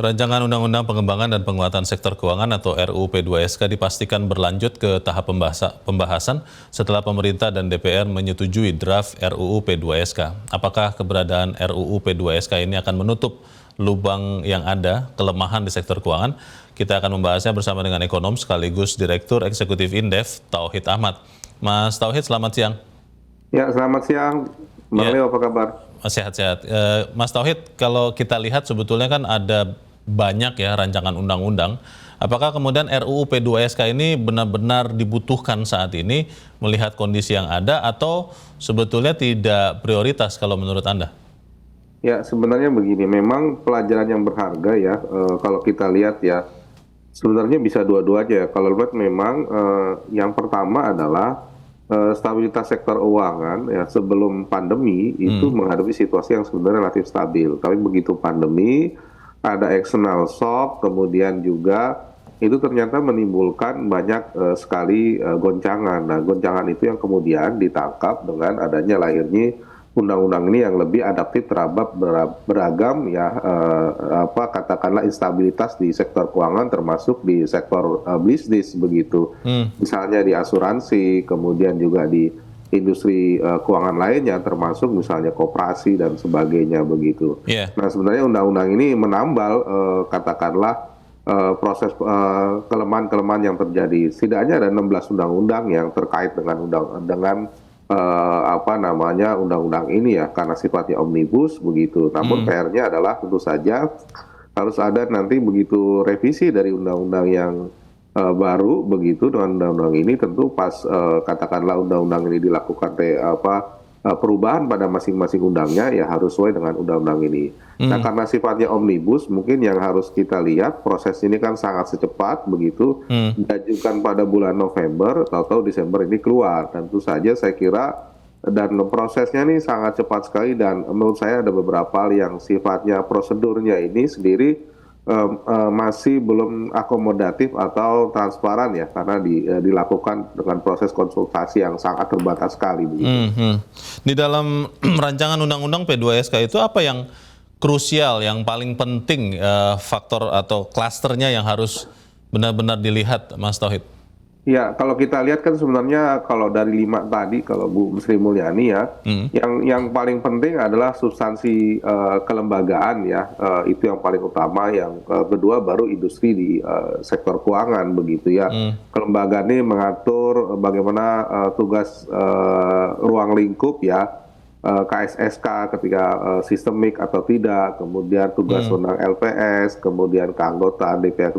Rancangan Undang-Undang Pengembangan dan Penguatan Sektor Keuangan atau RUU P2SK dipastikan berlanjut ke tahap pembahasan setelah pemerintah dan DPR menyetujui draft RUU P2SK. Apakah keberadaan RUU P2SK ini akan menutup lubang yang ada, kelemahan di sektor keuangan? Kita akan membahasnya bersama dengan ekonom sekaligus Direktur Eksekutif Indef, Tauhid Ahmad. Mas Tauhid, selamat siang. Ya, selamat siang. Bang Leo, apa kabar? Sehat-sehat. Mas Tauhid, kalau kita lihat sebetulnya kan ada banyak ya rancangan undang-undang. Apakah kemudian RUU P2SK ini benar-benar dibutuhkan saat ini melihat kondisi yang ada atau sebetulnya tidak prioritas kalau menurut Anda? Ya, sebenarnya begini, memang pelajaran yang berharga ya, kalau kita lihat ya, sebenarnya bisa dua-duanya ya. Kalau lihat memang yang pertama adalah stabilitas sektor keuangan ya sebelum pandemi itu menghadapi situasi yang sebenarnya relatif stabil. Tapi begitu pandemi, ada external shock, kemudian juga itu ternyata menimbulkan banyak sekali goncangan. Nah, goncangan itu yang kemudian ditangkap dengan adanya lahirnya undang-undang ini yang lebih adaptif terhadap beragam ya katakanlah instabilitas di sektor keuangan termasuk di sektor bisnis begitu. Misalnya di asuransi, kemudian juga di industri keuangan lainnya termasuk misalnya koperasi dan sebagainya begitu. Nah, sebenarnya undang-undang ini menambal katakanlah proses kelemahan-kelemahan yang terjadi. Setidaknya ada 16 undang-undang yang terkait dengan undang-undang ini ya, karena sifatnya omnibus begitu. Namun PR-nya adalah tentu saja harus ada nanti begitu revisi dari undang-undang yang baru begitu dengan undang-undang ini, tentu pas katakanlah undang-undang ini dilakukan perubahan pada masing-masing undangnya ya harus sesuai dengan undang-undang ini. Nah, karena sifatnya omnibus, mungkin yang harus kita lihat proses ini kan sangat secepat begitu, diajukan pada bulan November, tahu-tahu Desember ini keluar. Dan tentu saja saya kira dan prosesnya ini sangat cepat sekali, dan menurut saya ada beberapa hal yang sifatnya prosedurnya ini sendiri masih belum akomodatif atau transparan ya, karena dilakukan dengan proses konsultasi yang sangat terbatas sekali. Di dalam rancangan undang-undang P2SK itu apa yang krusial, yang paling penting faktor atau klasternya yang harus benar-benar dilihat, Mas Tauhid? Ya, kalau kita lihat kan sebenarnya kalau dari 5 tadi, kalau Bu Sri Mulyani ya, yang paling penting adalah substansi kelembagaan ya, itu yang paling utama. Yang kedua baru industri di sektor keuangan begitu ya. Kelembagaan ini mengatur bagaimana tugas ruang lingkup ya, KSSK ketika sistemik atau tidak, kemudian tugas undang LPS, kemudian keanggotaan DPR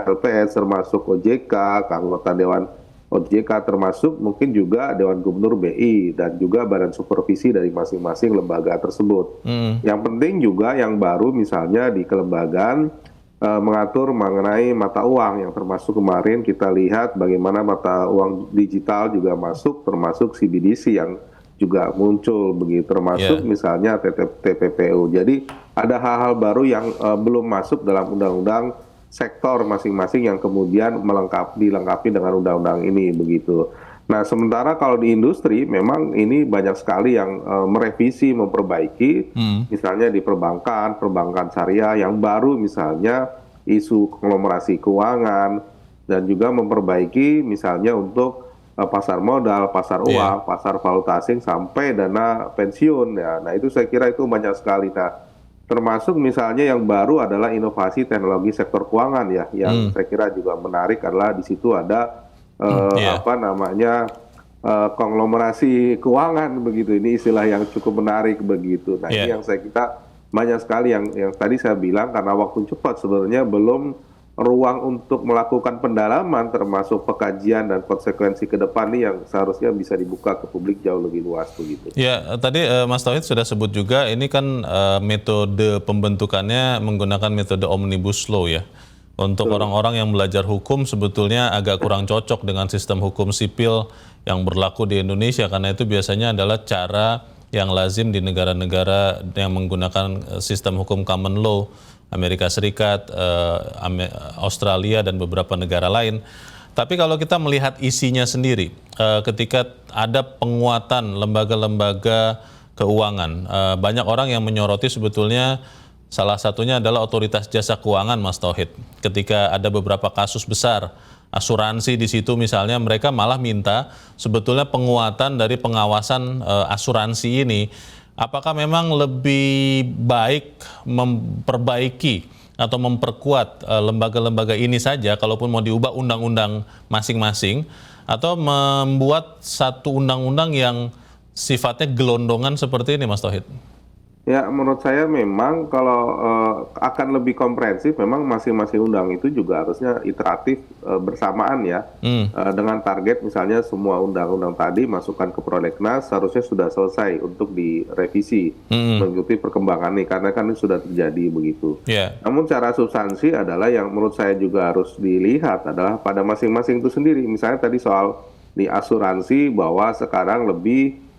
LPS termasuk OJK, keanggotaan Dewan OJK termasuk mungkin juga Dewan Gubernur BI dan juga badan supervisi dari masing-masing lembaga tersebut. Yang penting juga yang baru misalnya di kelembagaan mengatur mengenai mata uang yang termasuk kemarin kita lihat bagaimana mata uang digital juga masuk, termasuk CBDC yang juga muncul begitu, termasuk misalnya TPPU. Jadi ada hal-hal baru yang belum masuk dalam undang-undang sektor masing-masing yang kemudian dilengkapi dengan undang-undang ini begitu. Nah, sementara kalau di industri memang ini banyak sekali yang merevisi, memperbaiki, misalnya di perbankan syariah yang baru, misalnya isu konglomerasi keuangan, dan juga memperbaiki misalnya untuk pasar modal, pasar uang, pasar valuta asing, sampai dana pensiun ya. Nah, itu saya kira itu banyak sekali. Nah, termasuk misalnya yang baru adalah inovasi teknologi sektor keuangan ya, yang saya kira juga menarik adalah di situ ada konglomerasi keuangan begitu. Ini istilah yang cukup menarik begitu. Nah, ini yang saya kira banyak sekali yang tadi saya bilang karena waktu cepat sebenarnya belum ruang untuk melakukan pendalaman termasuk pengkajian dan konsekuensi ke depan nih yang seharusnya bisa dibuka ke publik jauh lebih luas begitu. Ya, tadi Mas Tauhid sudah sebut juga ini kan metode pembentukannya menggunakan metode omnibus law ya. Untuk orang-orang yang belajar hukum sebetulnya agak kurang cocok dengan sistem hukum sipil yang berlaku di Indonesia, karena itu biasanya adalah cara yang lazim di negara-negara yang menggunakan sistem hukum common law, Amerika Serikat, Australia, dan beberapa negara lain. Tapi kalau kita melihat isinya sendiri, ketika ada penguatan lembaga-lembaga keuangan, banyak orang yang menyoroti sebetulnya Salah satunya adalah Otoritas Jasa Keuangan, Mas Tauhid. Ketika ada beberapa kasus besar asuransi di situ misalnya, mereka malah minta sebetulnya penguatan dari pengawasan asuransi ini. Apakah memang lebih baik memperbaiki atau memperkuat lembaga-lembaga ini saja, kalaupun mau diubah undang-undang masing-masing, atau membuat satu undang-undang yang sifatnya gelondongan seperti ini, Mas Tauhid? Ya, menurut saya memang kalau akan lebih komprehensif, memang masing-masing undang itu juga harusnya iteratif bersamaan ya. Dengan target misalnya semua undang-undang tadi masukkan ke prolegnas harusnya sudah selesai untuk direvisi mengikuti perkembangan ini, karena kan ini sudah terjadi begitu. Namun cara substansi adalah yang menurut saya juga harus dilihat adalah pada masing-masing itu sendiri. Misalnya tadi soal di asuransi bahwa sekarang lebih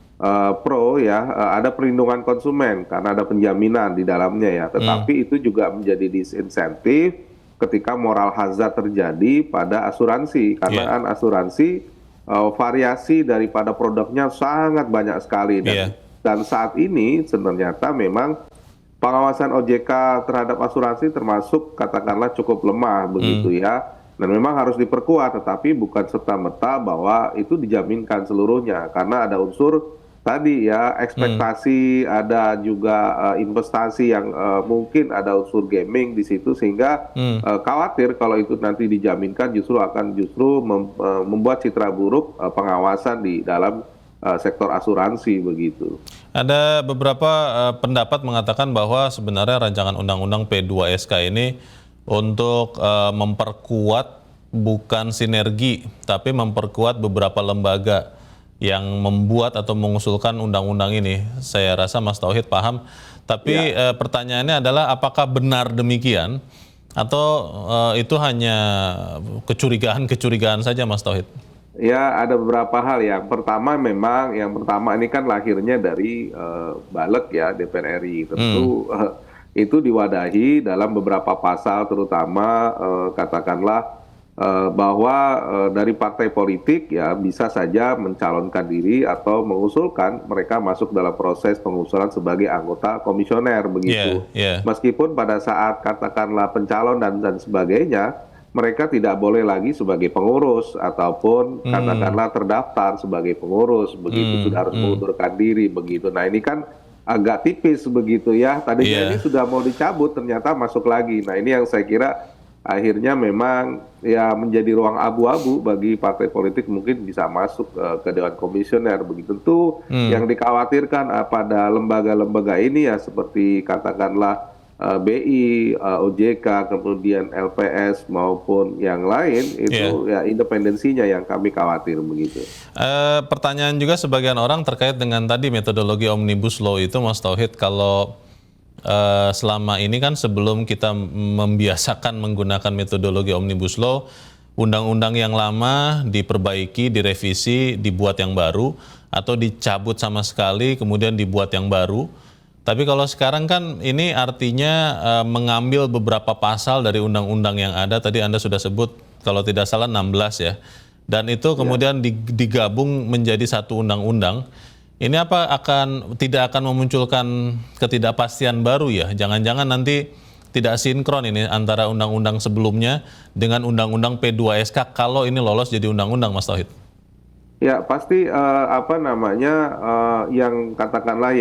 pro ya, ada perlindungan konsumen karena ada penjaminan di dalamnya ya. Tetapi itu juga menjadi disinsentif ketika moral hazard terjadi pada asuransi, karena kan asuransi variasi daripada produknya sangat banyak sekali, dan saat ini ternyata memang pengawasan OJK terhadap asuransi termasuk katakanlah cukup lemah begitu ya. Dan memang harus diperkuat, tetapi bukan serta-merta bahwa itu dijaminkan seluruhnya, karena ada unsur tadi ya, ekspektasi, ada juga investasi yang mungkin ada unsur gaming di situ, sehingga khawatir kalau itu nanti dijaminkan justru akan membuat citra buruk pengawasan di dalam sektor asuransi begitu. Ada beberapa pendapat mengatakan bahwa sebenarnya rancangan undang-undang P2SK ini untuk memperkuat bukan sinergi, tapi memperkuat beberapa lembaga yang membuat atau mengusulkan undang-undang ini. Saya rasa Mas Tauhid paham, tapi pertanyaannya adalah apakah benar demikian atau itu hanya kecurigaan saja, Mas Tauhid? Ya, ada beberapa hal. Yang pertama memang, ini kan lahirnya dari Baleg ya, DPR RI. Tentu itu diwadahi dalam beberapa pasal, terutama katakanlah bahwa dari partai politik ya bisa saja mencalonkan diri atau mengusulkan mereka masuk dalam proses pengusulan sebagai anggota komisioner begitu. Meskipun pada saat katakanlah pencalon dan sebagainya, mereka tidak boleh lagi sebagai pengurus ataupun katakanlah terdaftar sebagai pengurus begitu, sudah harus mengundurkan diri begitu. Nah, ini kan agak tipis begitu ya. Tadinya ini sudah mau dicabut, ternyata masuk lagi. Nah, ini yang saya kira akhirnya memang ya menjadi ruang abu-abu bagi partai politik mungkin bisa masuk ke Dewan Komisioner begitu. Tentu yang dikhawatirkan pada lembaga-lembaga ini ya seperti katakanlah BI, OJK, kemudian LPS maupun yang lain itu ya independensinya yang kami khawatir begitu. Pertanyaan juga sebagian orang terkait dengan tadi metodologi Omnibus Law itu, Mas Tauhid, kalau selama ini kan sebelum kita membiasakan menggunakan metodologi Omnibus Law, undang-undang yang lama diperbaiki, direvisi, dibuat yang baru, atau dicabut sama sekali kemudian dibuat yang baru. Tapi kalau sekarang kan ini artinya mengambil beberapa pasal dari undang-undang yang ada, tadi Anda sudah sebut kalau tidak salah 16 ya, dan itu kemudian digabung menjadi satu undang-undang. Ini apa tidak akan memunculkan ketidakpastian baru ya? Jangan-jangan nanti tidak sinkron ini antara undang-undang sebelumnya dengan undang-undang P2SK kalau ini lolos jadi undang-undang, Mas Tauhid? Ya pasti yang katakanlah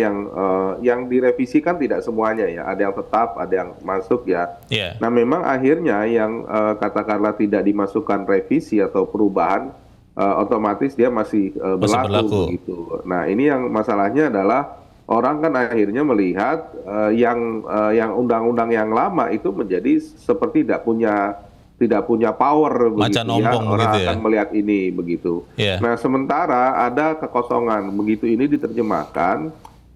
yang direvisi kan tidak semuanya ya, ada yang tetap, ada yang masuk ya. Nah memang akhirnya yang katakanlah tidak dimasukkan revisi atau perubahan, otomatis dia masih berlaku begitu. Nah ini yang masalahnya adalah orang kan akhirnya melihat yang undang-undang yang lama itu menjadi seperti tidak punya power begitu ya. Orang akan melihat ini begitu. Nah sementara ada kekosongan begitu ini diterjemahkan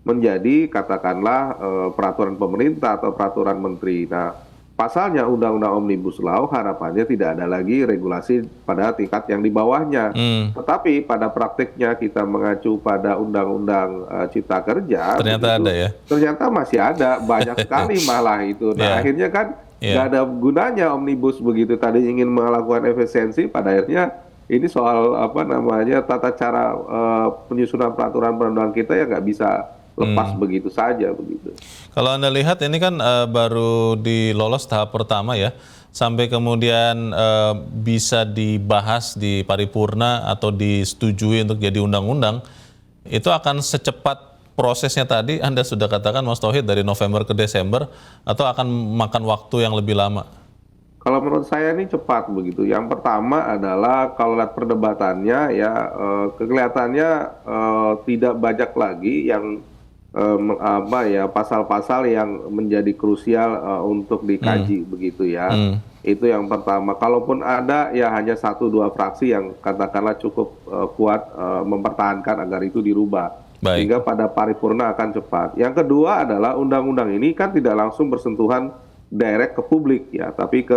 menjadi katakanlah peraturan pemerintah atau peraturan menteri. Nah pasalnya Undang-Undang Omnibus Law harapannya tidak ada lagi regulasi pada tingkat yang di bawahnya. Tetapi pada praktiknya kita mengacu pada Undang-Undang Cipta Kerja. Ternyata ada ya? Ternyata masih ada, banyak sekali malah itu. Nah akhirnya kan nggak ada gunanya Omnibus begitu. Tadi ingin melakukan efisiensi, pada akhirnya ini soal tata cara penyusunan peraturan perundang-undangan kita ya nggak bisa lepas begitu saja begitu. Kalau Anda lihat ini kan baru dilolos tahap pertama ya, sampai kemudian bisa dibahas di paripurna atau disetujui untuk jadi undang-undang, itu akan secepat prosesnya tadi Anda sudah katakan Mas Tauhid dari November ke Desember, atau akan makan waktu yang lebih lama? Kalau menurut saya ini cepat begitu. Yang pertama adalah kalau lihat perdebatannya ya kelihatannya tidak banyak lagi yang pasal-pasal yang menjadi krusial untuk dikaji begitu ya. Itu yang pertama. Kalaupun ada ya hanya 1-2 fraksi yang katakanlah cukup kuat mempertahankan agar itu dirubah. Baik. Sehingga pada paripurna akan cepat. Yang kedua adalah undang-undang ini kan tidak langsung bersentuhan direct ke publik ya, tapi ke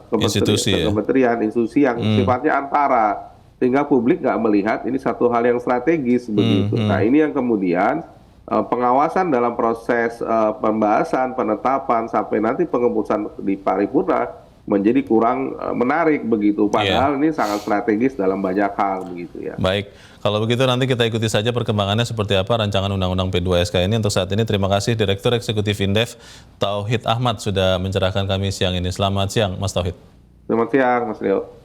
kementerian, institusi yang sifatnya antara, sehingga publik nggak melihat ini satu hal yang strategis begitu. Nah ini yang kemudian pengawasan dalam proses pembahasan, penetapan sampai nanti pengembusan di paripurna menjadi kurang menarik begitu. Padahal ini sangat strategis dalam banyak hal begitu ya. Baik, kalau begitu nanti kita ikuti saja perkembangannya seperti apa rancangan Undang-Undang P2SK ini. Untuk saat ini terima kasih Direktur Eksekutif Indef Tauhid Ahmad sudah mencerahkan kami siang ini. Selamat siang Mas Tauhid. Selamat siang Mas Leo.